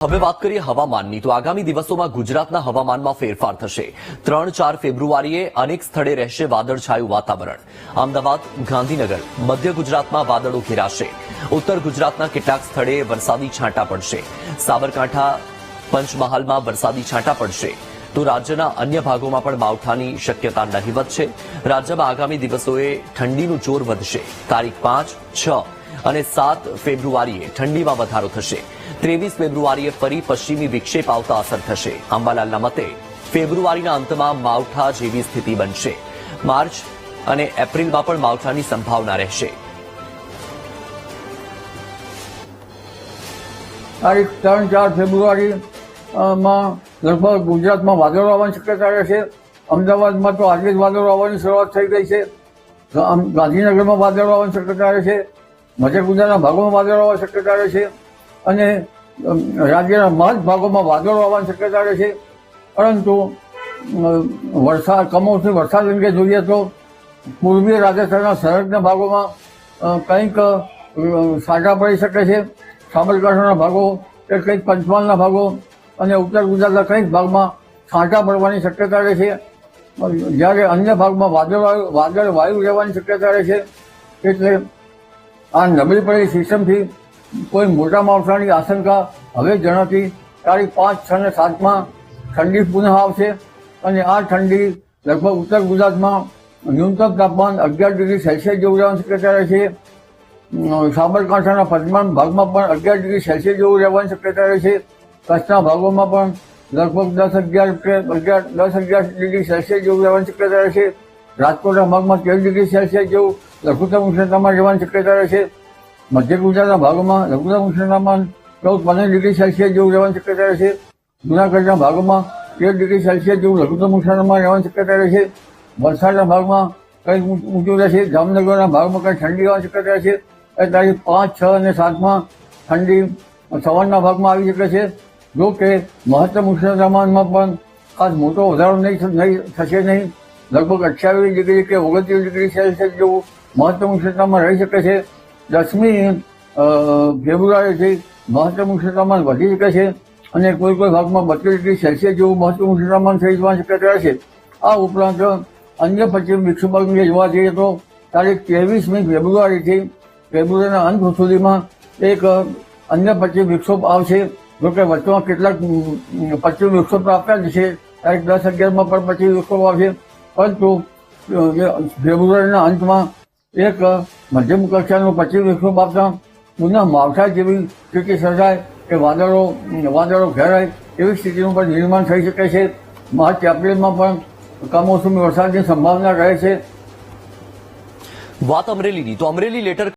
હવે વાત કરીએ હવામાનની તો આગામી દિવસોમાં ગુજરાતના હવામાનમાં ફેરફાર થશે 3-4 ફેબ્રુઆરીએ અનેક સ્થળે રહેશે વાદળછાયું વાતાવરણ અમદાવાદ ગાંધીનગર મધ્ય ગુજરાતમાં વાદળો ઘેરાશે ઉત્તર ગુજરાતના કેટલાક સ્થળે વરસાદી છાંટા પડશે સાબરકાંઠા પંચમહાલમાં વરસાદી છાંટા પડશે તો રાજ્યના અન્ય ભાગોમાં પણ માવઠાની શક્યતા નહિવત છે રાજ્યમાં આગામી દિવસોએ ઠંડીનું જોર વધશે તારીખ 5, 6 અને 7 ફેબ્રુઆરીએ ઠંડીમાં વધારો થશે 23 ફેબ્રુઆરીએ ફરી પશ્ચિમી વિક્ષેપ આવતા અસર થશે અંબાલાલના મતે ફેબ્રુઆરીના અંતમાં માવઠા જેવી સ્થિતિ બનશે માર્ચ અને એપ્રિલમાં પણ માવઠાની સંભાવના રહેશે તારીખ 3-4 ફેબ્રુઆરી માં લગભગ ગુજરાતમાં વાદળો આવવાની શક્યતા રહેશે અમદાવાદમાં તો આજે જ વાદળો આવવાની શરૂઆત થઈ ગઈ છે ગાંધીનગરમાં વાદળો આવવાની શક્યતા રહેશે મધ્ય ગુજરાતના ભાગોમાં વાદળો આવવાની શક્યતા રહેશે અને રાજ્યના મહત્ ભાગોમાં વાદળો આવવાની શક્યતા રહેશે પરંતુ કમોસમી વરસાદ અંગે જોઈએ તો પૂર્વીય રાજસ્થાનના સરહદના ભાગોમાં કંઈક છાંટા પડી શકે છે સાબરકાંઠાના ભાગો કે કંઈક પંચમહાલના ભાગો અને ઉત્તર ગુજરાતના કંઈક ભાગમાં છાંટા પડવાની શક્યતા રહેશે જ્યારે અન્ય ભાગમાં વાદળ વાયુ રહેવાની શક્યતા રહેશે એટલે આ નબળી પડેલી સિસ્ટમથી કોઈ મોટા માવઠાની આશંકા હવે જણાતી તારીખ 5, 6 અને 7માં ઠંડી પુનઃ આવશે અને આ ઠંડી લગભગ ઉત્તર ગુજરાતમાં ન્યૂનતમ તાપમાન 11 ડિગ્રી સેલ્સિયસ જેવું રહેવાની શક્યતા રહેશે સાબરકાંઠાના પંચમહાલ ભાગમાં પણ 11 ડિગ્રી સેલ્સિયસ જેવું રહેવાની શક્યતા રહેશે કચ્છના ભાગોમાં પણ લગભગ 10-11 ડિગ્રી સેલ્સિયસ જેવું રહેવાની શક્યતા રહેશે રાજકોટના ભાગમાં 13 ડિગ્રી સેલ્સિયસ જેવું લઘુત્તમ ઉષ્ણતામાન રહેવાની શક્યતા રહેશે મધ્ય ગુજરાતના ભાગોમાં લઘુત્તમ ઉષ્ણતામાન 14-15 ડિગ્રી સેલ્સિયસ જેવું રહેવાની શક્યતા રહેશે જૂનાગઢના ભાગોમાં 13 ડિગ્રી સેલ્સિયસ જેવું લઘુત્તમ ઉષ્ણતામાન રહેવાની શક્યતા રહેશે વલસાડના ભાગમાં કંઈક ઊંચું રહેશે જામનગરના ભાગમાં કંઈક ઠંડી રહેવાની શક્યતા રહેશે તારીખ 5, 6 અને 7માં ઠંડી સવારના ભાગમાં આવી શકે છે જો કે મહત્તમ ઉષ્ણતામાનમાં પણ ખાસ મોટો વધારો થશે નહીં લગભગ 28 ડિગ્રી કે 29 ડિગ્રી સેલ્સિયસ જેવું મહત્તમ ઉષ્ણતામાન રહી શકે છે 10મી ફેબ્રુઆરીથી મહત્તમ ઉષ્ણતામાન વધી શકે છે અને કોઈ ભાગમાં 32 ડિગ્રી સેલ્સિયસ જેવું મહત્તમ ઉષ્ણતામાન થઈ જવાની શક્યતા રહેશે આ ઉપરાંત અન્ય પશ્ચિમ વિક્ષેપ અંગે જોવા જઈએ તો તારીખ 23મી ફેબ્રુઆરીથી ફેબ્રુઆરીના અંત સુધીમાં એક અન્ય પશ્ચિમ વિક્ષેપ આવશે જોકે વચમાં કેટલાક પશ્ચિમ વિક્ષેપ આપ્યા જ છે તારીખ 10-11માં પણ પશ્ચિમ વિક્ષેપ આવશે પરંતુ ફેબ્રુઆરીના અંતમાં એક મધ્યમ કક્ષાનો પશ્ચિમ વિક્ષેપ આપતા પુનઃ માવઠા જેવી સ્થિતિ સર્જાય કે વાદળો ઘેરાય એવી સ્થિતિનું પણ નિર્માણ થઈ શકે છે માર્ચ એપ્રિલમાં પણ કમોસમી વરસાદની સંભાવના રહે છે વાત અમરેલીની તો અમરેલી લેટર